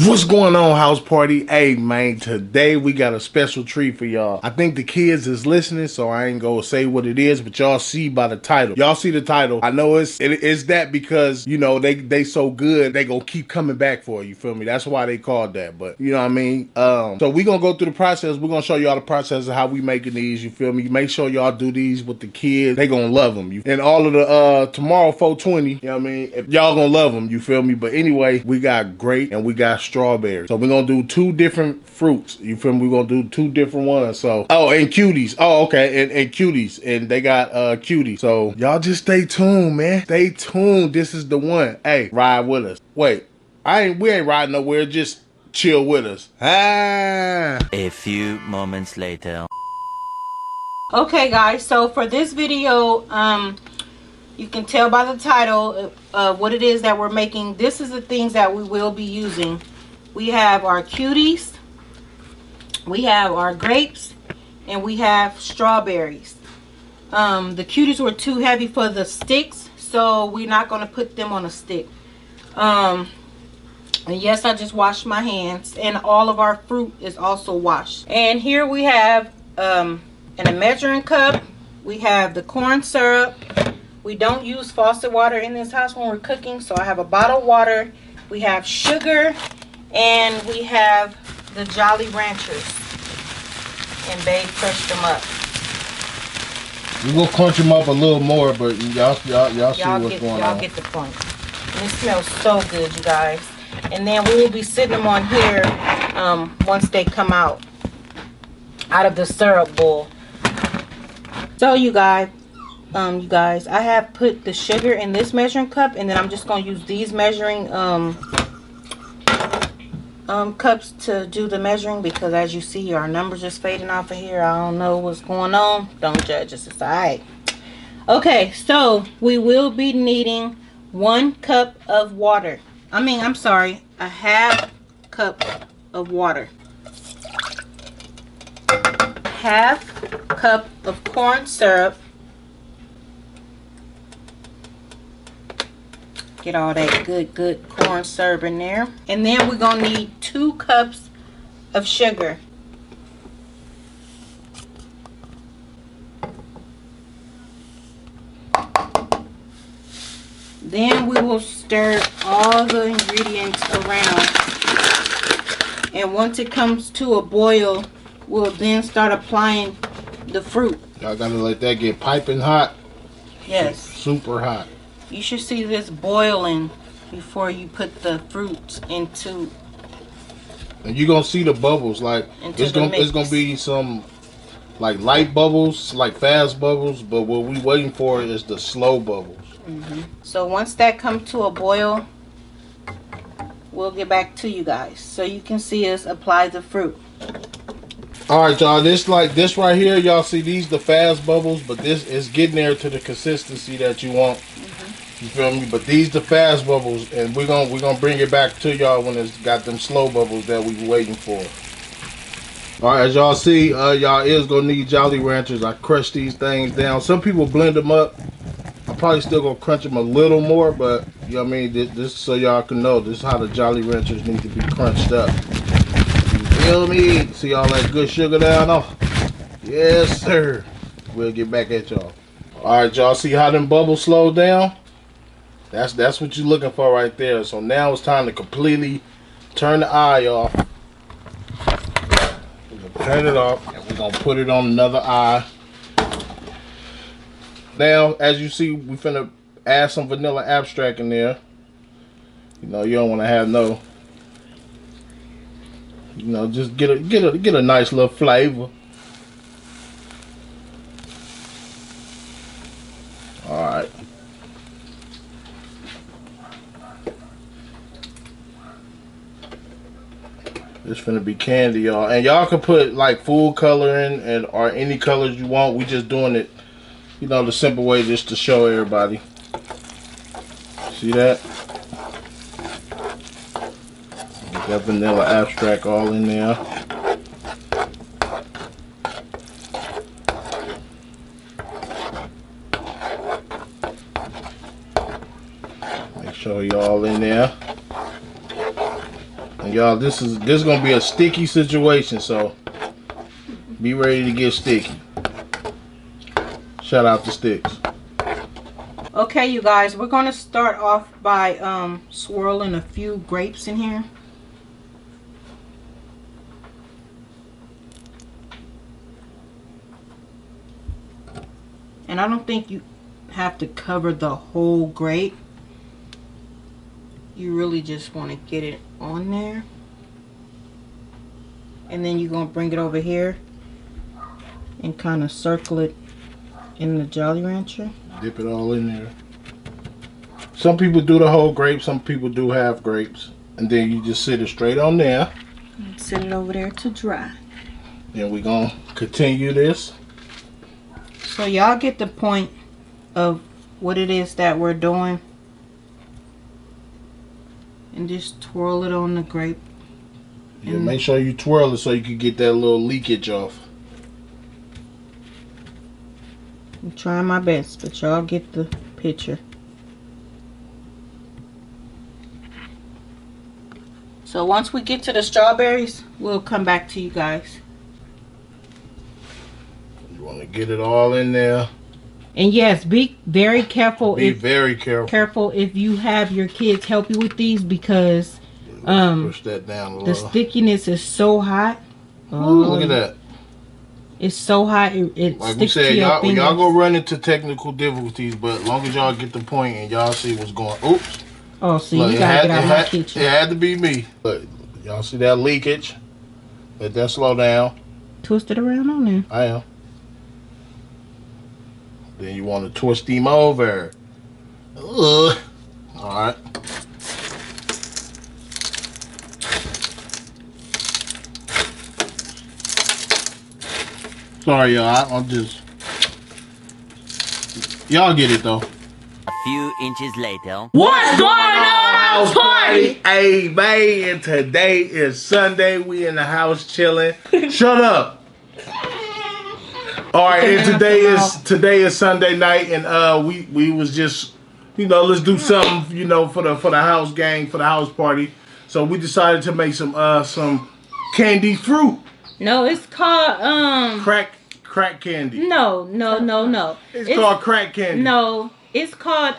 What's going on, house party? Hey man, today we got a special treat for y'all. I think the kids is listening, so I ain't gonna say what it is, but y'all see by the title. Y'all see the title. I know it's that because you know they so good, they gonna keep coming back for it, you feel me? That's why they called that. But you know what I mean? So we gonna go through the process. We're gonna show y'all the process of how we making these, you feel me? Make sure y'all do these with the kids. They gonna love them. And all of the tomorrow 420, you know what I mean? If y'all gonna love them, you feel me? But anyway, we got grape and we got strawberry. So we're gonna do two different fruits. You feel me? We're gonna do two different ones. So and cuties. Oh, okay. And cuties. And they got cuties. So y'all just stay tuned, man. Stay tuned. This is the one. Hey, ride with us. Wait. We ain't riding nowhere, just chill with us. A few moments later. Okay guys, so for this video, you can tell by the title what it is that we're making. This is the things that we will be using. We have our cuties, we have our grapes, and we have strawberries. The cuties were too heavy for the sticks, so we're not going to put them on a stick. And yes, I just washed my hands, and all of our fruit is also washed. And here we have in a measuring cup, we have the corn syrup. We don't use faucet water in this house when we're cooking, so I have a bottled water. We have sugar, and we have the Jolly Ranchers, and Babe crushed them up. We will crunch them up a little more, but y'all see what's going on. Y'all get the point. And it smells so good, you guys. And then we will be sitting them on here once they come out of the syrup bowl. So you guys, I have put the sugar in this measuring cup, and then I'm just going to use these measuring cups to do the measuring, because as you see, our numbers just fading off of here. I don't know what's going on. Don't judge us. It's alright. Okay, so we will be needing 1 cup of water. I'm sorry, a half cup of water. Half cup of corn syrup. Get all that good corn syrup in there. And then we're going to need 2 cups of sugar. Then we will stir all the ingredients around. And once it comes to a boil, we'll then start applying the fruit. Y'all gotta let that get piping hot. Yes. Super hot. You should see this boiling before you put the fruits into. And you're gonna see the bubbles. Like it's gonna be some like light bubbles, like fast bubbles, but what we waiting for is the slow bubbles. So once that comes to a boil, we'll get back to you guys so you can see us apply the fruit. Alright y'all, this right here, y'all see these the fast bubbles, but this is getting there to the consistency that you want. You feel me? But these the fast bubbles, and we're gonna bring it back to y'all when it's got them slow bubbles that we waiting for. Alright, as y'all see, y'all is gonna need Jolly Ranchers. I crushed these things down. Some people blend them up. I'm probably still gonna crunch them a little more, but you know what I mean, this so y'all can know this is how the Jolly Ranchers need to be crunched up. You feel me? See all that good sugar down? Oh, yes sir. We'll get back at y'all. Alright y'all, see how them bubbles slowed down? That's what you're looking for right there. So now it's time to completely turn the eye off. We're gonna turn it off, and we're gonna put it on another eye. Now, as you see, we finna add some vanilla abstract in there. You know, you don't want to have no, you know, just get a nice little flavor. All right. This finna be candy, y'all, and y'all can put like full coloring and or any colors you want. We just doing it, you know, the simple way, just to show everybody. See that? Get that vanilla abstract all in there. Make sure y'all in there. Y'all, this is gonna be a sticky situation, so be ready to get sticky. Shout out to Sticks. Okay, you guys, we're gonna start off by swirling a few grapes in here. And I don't think you have to cover the whole grape. You really just want to get it on there. And then you're going to bring it over here and kind of circle it in the Jolly Rancher. Dip it all in there. Some people do the whole grape, some people do half grapes. And then you just sit it straight on there. And set it over there to dry. Then we're going to continue this. So y'all get the point of what it is that we're doing. And just twirl it on the grape. Yeah, make sure you twirl it so you can get that little leakage off. I'm trying my best, but y'all get the picture. So once we get to the strawberries, we'll come back to you guys. You want to get it all in there. And yes, be very careful. Be very careful. Careful if you have your kids help you with these, because push that down a little. the stickiness is so hot. Ooh, look at that. It's so hot it like sticks we said, to your fingers. y'all gonna run into technical difficulties, but as long as y'all get the point and y'all see what's going. Oops. Oh, see, you gotta get out of my kitchen. It had to be me. But y'all see that leakage? Let that slow down. Twist it around on there. I am. Then you want to twist him over. Ugh. All right. Sorry, y'all. I'm just. Y'all get it though. A few inches later. What's going on, house party? Hey, man, and today is Sunday. We in the house chilling. Shut up. All right, and today is Sunday night, and we was just, let's do something, for the house gang, for the house party. So we decided to make some candy fruit. No, it's called crack candy. No. It's called crack candy. No, it's called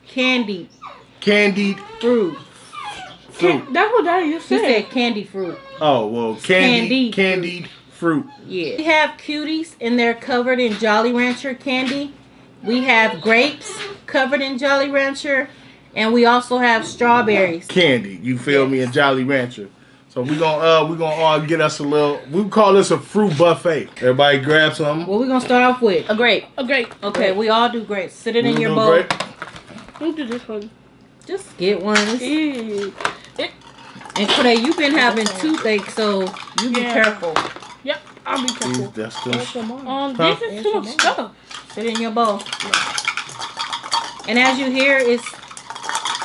candied fruit. That's what Daddy just He said. said candy fruit. Oh well, candied fruit. Yeah. We have cuties and they're covered in Jolly Rancher candy. We have grapes covered in Jolly Rancher, and we also have strawberries. Candy, you feel me, in Jolly Rancher. So we gonna all get us a little. We call this a fruit buffet. Everybody grab something. What we gonna start off with? A grape. Okay, we all do grapes. Sit it in your bowl. We'll do this one. Just get one. And Clay, you've been having toothache, so you be careful. Yep, I'll be careful. This This is too much stuff. Sit in your bowl. And as you hear, it's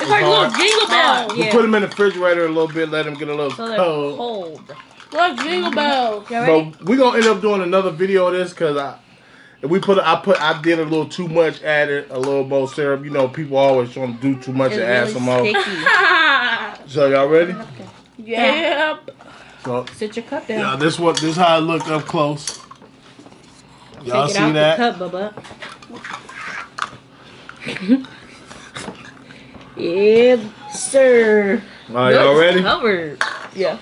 like a little jingle bell. We put them in the refrigerator a little bit, let them get a little cold. Like jingle bells. But we gonna end up doing another video of this because I did a little too much, added a little more syrup. People always trying to do too much and add some more. So y'all ready? Yep. So, sit your cup down. Yeah, this is how it looked up close. Y'all see that? The cup, Bubba. Yeah, sir. Alright, y'all ready? Covered. Yeah.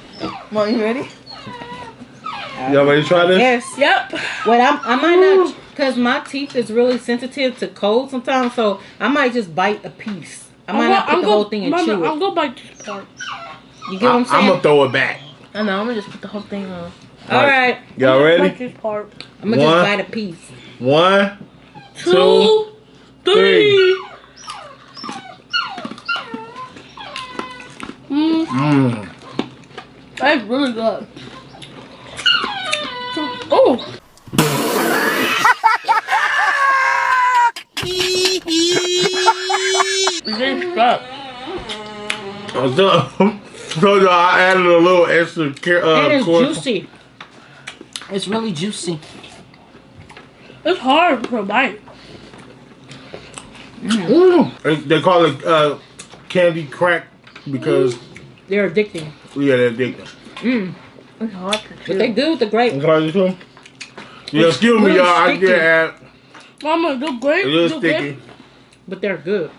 Mom, you ready? Y'all ready to try this? Yes. Yep. Wait, I might not, because my teeth is really sensitive to cold sometimes, so I might just bite a piece. I might not put the whole thing and chew it. I'm gonna bite this part. You get what I'm saying? I'm gonna throw it back. I know, I'm gonna just put the whole thing on. Alright. Y'all ready? Bite this part. I'm gonna just bite a piece. 1, 2, 3. That's really good. Oh! It ain't stuck. So I added a little extra and it's juicy. It's really juicy. It's hard for a bite. They call it candy crack because They're addicting. Yeah, they're addicting. It's hard to chew. But they good with the grape. Yeah, excuse me, really y'all. I sticky. get at Mama, they're great. a little They're sticky. But they're good.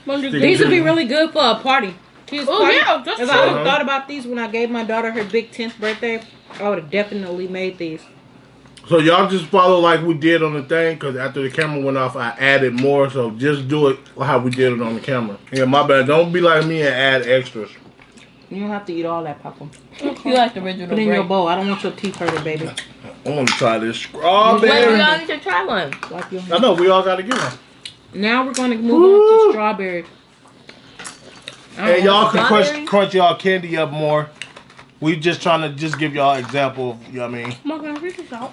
Mama, they're Sticky. great. These would be really good for a party. Kids Oh, party. yeah, that's If true. I would have thought about these when I gave my daughter her big 10th birthday, I would have definitely made these. So y'all just follow like we did on the thing, because after the camera went off, I added more. So just do it how we did it on the camera. Yeah, my bad. Don't be like me and add extras. You don't have to eat all that, Papa. You like the original Put it in your grape. bowl. I don't want your teeth hurting, baby. I want to try this Wait, strawberry. we all need to try one. Like your I know we all got to get one. Now we're going to move on to strawberry. And y'all can Strawberry? crunch y'all candy up more. We just trying to just give y'all example of, you know what I mean? Mama, can I fish this out?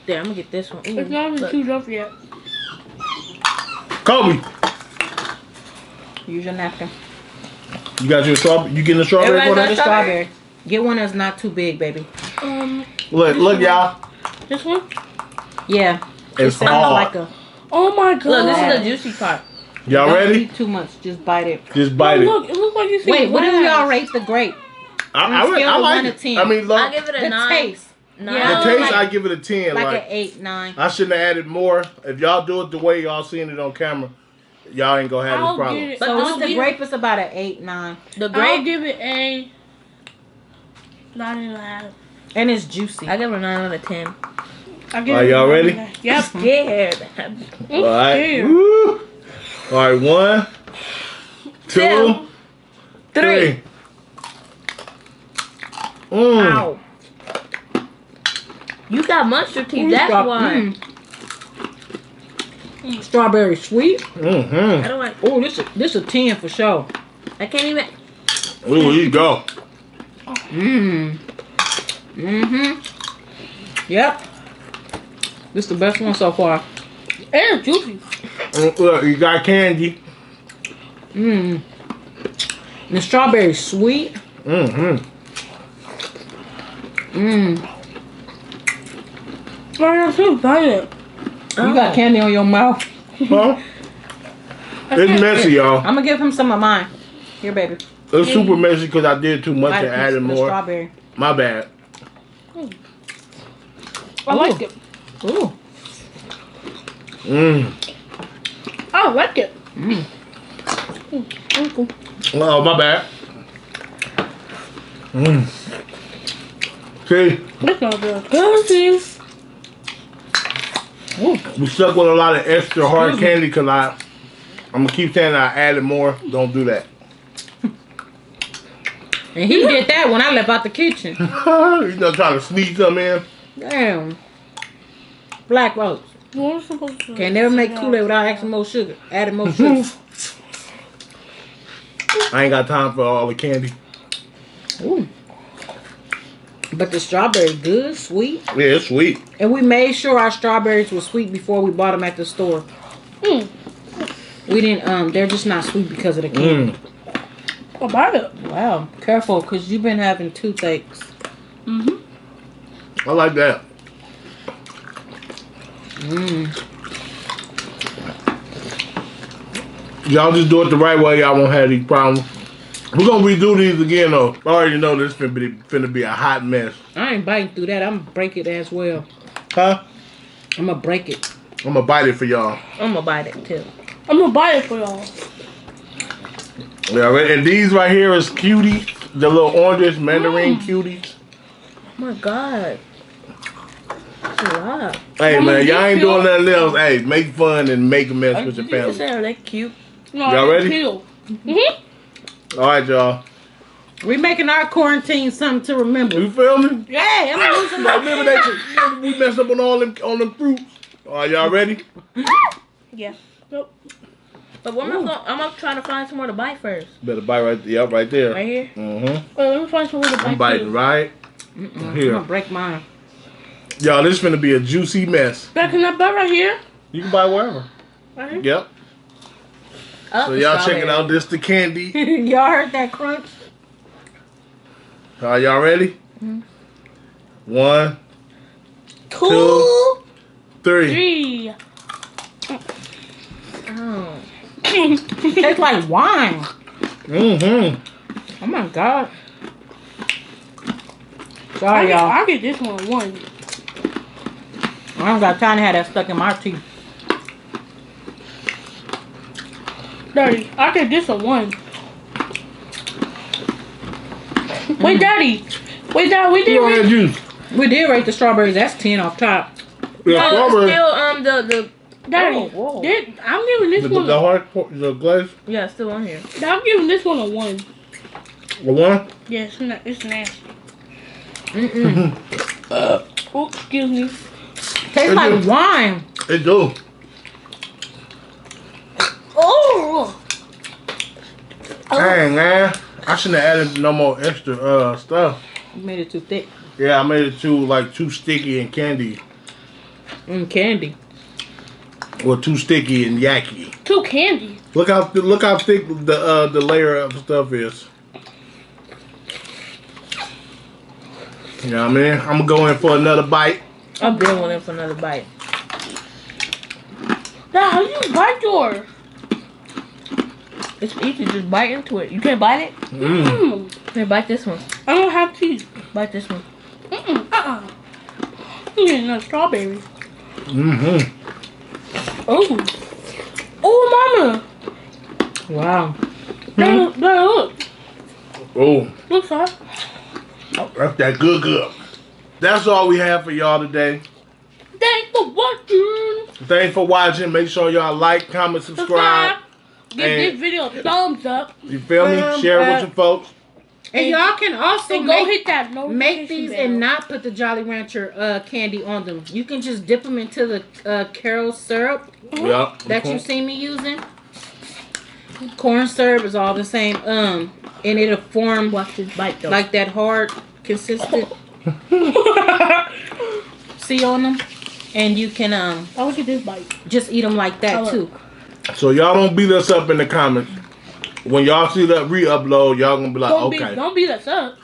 There, I'm going to get this one. Ooh. It's not even chewed up yet. Kobe, Use your napkin. you got your strawberry? You getting the strawberry? Everybody for Get that? a strawberry. Get one that's not too big, baby. Look, y'all. This one? Yeah. It's Sounds hard. like a... Oh my god. Look, this is the juicy part. Y'all Don't ready? eat too much. Just bite it. Just bite it. Look, it looks like you see Wait, what do grass. y'all rate the grape? I scale of like 1 to it. 10. I mean, look, I give it a The 9. taste. 9. Yeah. the taste, like- I give it a 10. Like Like, an 8, 9. I shouldn't have added more. If y'all do it the way y'all seeing it on camera, y'all ain't gonna have I'll this problem. get it. But So I'll with the give- grape, it's about an 8, 9. The I'll grape, give it a 9.5. And it's juicy. I give it a 9 out of 10. I give Are it a y'all ready? 9.5. Yep. Scared. All right. Here. Woo. All right, 1, 2, 3. Ow. You got monster teeth, that's why. Strawberry sweet. Mm-hmm. I don't like. Oh, this a 10 for sure. I can't even. Ooh, here you go. Yep. This the best one so far. And it's juicy. Look, you got candy. And the strawberry sweet. Mm-hmm. I'm so excited. You got candy on your mouth. Huh? It's messy, y'all. I'm gonna give him some of mine. Here, baby. It's super messy because I did too much Bite and a piece added of the more. strawberry. My bad. I like it. Ooh. I like it. Oh, my bad. See, It's not good. Good. we stuck with a lot of extra hard candy because I'm going to keep saying I added more. Don't do that. And he did that when I left out the kitchen. You know, trying to sneak some in. Damn. Black folks. What was supposed to Can't never make Kool-Aid without adding more sugar. Adding more sugar. I ain't got time for all the candy. Ooh. But the strawberry good, sweet. Yeah, it's sweet. And we made sure our strawberries were sweet before we bought them at the store. We didn't, they're just not sweet because of the candy. I'll buy it. Wow. Careful, because you've been having toothaches. I like that. Y'all just do it the right way. Y'all won't have these problems. We're going to redo these again, though. I already know this finna be a hot mess. I ain't biting through that. I'm going to break it as well. Huh? I'm going to break it. I'm going to bite it for y'all. I'm gonna bite it too. I'm gonna buy it for y'all. Yeah, right. And these right here is cuties. The little oranges, mandarin cuties. Oh my god. That's a lot. Hey, Mama, man, you y'all ain't feel- doing nothing else. Hey, make fun and make a mess with your Did you family. just say are they cute? No, Y'all ready? Peel. All right, y'all. We making our quarantine something to remember. You feel me? Hey, I'm losing my Remember that we messed up on all them fruits. All right, y'all ready? Yeah. But what am I going? I'm gonna try to find somewhere to bite first. Better bite right there. Yep, right there. Right here. Mm-hmm. Let me find somewhere to bite. I'm biting right I'm here. going to break mine. Y'all, this finna be a juicy mess. Back in that bite right here. You can buy wherever. Right here. Yep. Oh, So y'all checking out this the candy. Y'all heard that crunch? Are y'all ready? 1, Cool. 2, 3. 3. Oh. Tastes like wine. Mm-hmm. Oh my God. Sorry, y'all. I get this one 1. I don't got time to have that stuck in my teeth. Daddy, I get this a 1. Wait, Daddy. Wait, Dad, we You don't have did. juice. We did rate the strawberries. That's 10 off top. Yeah, No, strawberry. still Daddy, Oh, whoa. I'm giving this one. The hard, the glaze. yeah, still on here. I'm giving this one a 1. The one. Yeah, it's nasty. Mm-mm. Oh, excuse me. Tastes like wine. It do. Oh. Dang, man. I shouldn't have added no more extra stuff. You made it too thick. Yeah, I made it too sticky and candy. Candy. Or too sticky and yucky. Too candy. Look how thick the layer of stuff is. You know what I mean? I'm gonna go in for another bite. I'm been with him for another bite. Dad, how you bite yours? It's easy, just bite into it. You can't bite it? Mm. Here, bite this one. I don't have teeth. Bite this one. I'm getting a strawberry. Mm-hmm. Oh. Oh, Mama. Wow. That look. Oh, Look, sir. that's that good. That's all we have for y'all today. Thanks for watching. Thanks for watching. Make sure y'all like, comment, subscribe. Give And- this video a thumbs up. You feel me? Share it with your folks. And y'all can also And go hit that notification make these bell. and not put the Jolly Rancher candy on them. You can just dip them into the Carol syrup Yeah. that you see me using. Corn syrup is all the same. And it'll form Watch this bite though. like that hard, consistent seal on them. And you can Oh, look at this bite. just eat them like that Oh, too. So y'all don't beat us up in the comments. When y'all see that re-upload, y'all gonna be like, okay. Don't beat us up.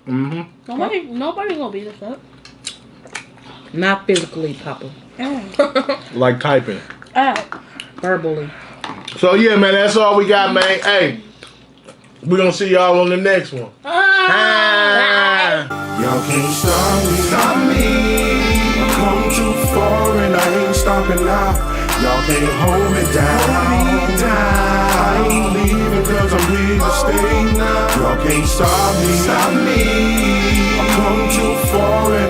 Mm-hmm. Nobody gonna beat us up. Not physically, Papa. Like typing. Verbally. So yeah, man, that's all we got, man. Hey, we gonna see y'all on the next one. Ah. Y'all can't stop me. I come too far and I ain't stopping now. Y'all can't hold me down. I ain't leaving cause I'm here to stay now. Y'all can't stop me. I come too far and